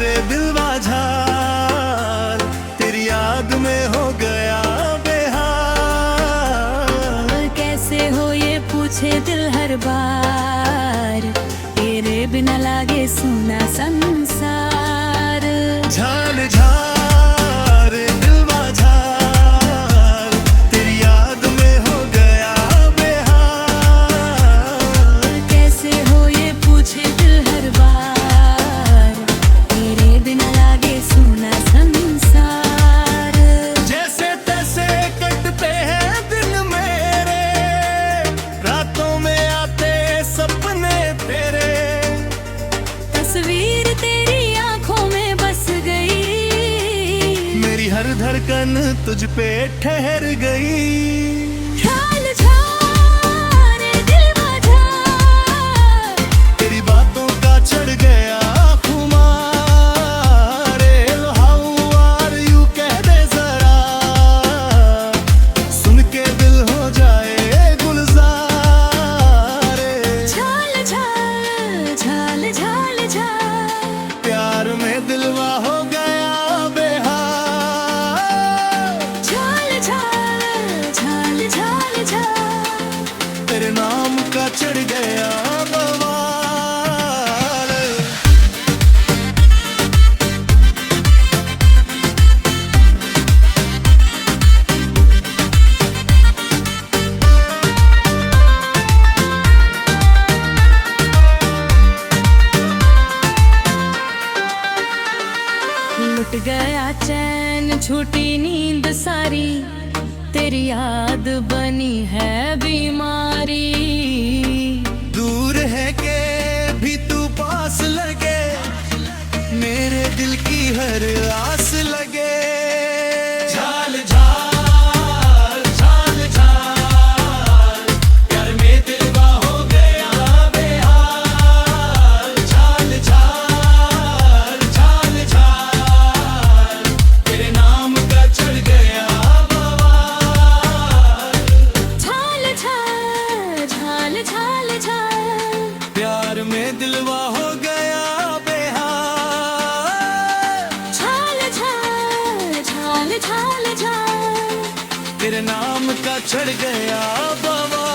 रे दिलवा झाल, तेरी याद में हो गया बेहाल। कैसे हो ये पूछे दिल हर बार, तेरे बिना लागे सुना संसार। झाल झाल रे दिलवा झाल, तेरी याद में हो गया बेहाल। कैसे हो ये पूछे दिल हर बार, तेरे बिना लागे सुना संसार। जैसे तैसे कटते हैं दिन मेरे, रातों में आते सपने तेरे। तस्वीर तेरी आंखों में बस गई, मेरी हर धड़कन तुझ पे ठहर गई। झाल झाल रे दिलवा झाल, तेरी बातों का चढ़ गया खुमार। लो हाउ आर यू कह दे जरा, सुन के दिल हो जाए गुलजार। झाल झाल झाल झाल झाल, प्यार में दिलवा हो गया बेहाल। झाल झाल झाल झाल झाल, तेरे नाम का चढ़ गया बवाल। लुट गया चैन छूटी नींद सारी, तेरी याद बनी है बीमारी। दूर है के भी तू पास लगे, मेरे दिल की हर आस लगे। झाल झाल झाल झाल, प्यार में दिलवा हो गया बेहाल। झाल झाल झाल झाल, तेरे नाम का चढ़ गया बवाल। झाल झाल झाल झाल झाल, प्यार में दिलवा हो गया बेहाल। झाल झाल झाल झाल झाल, तेरे नाम का चढ़ गया बवाल।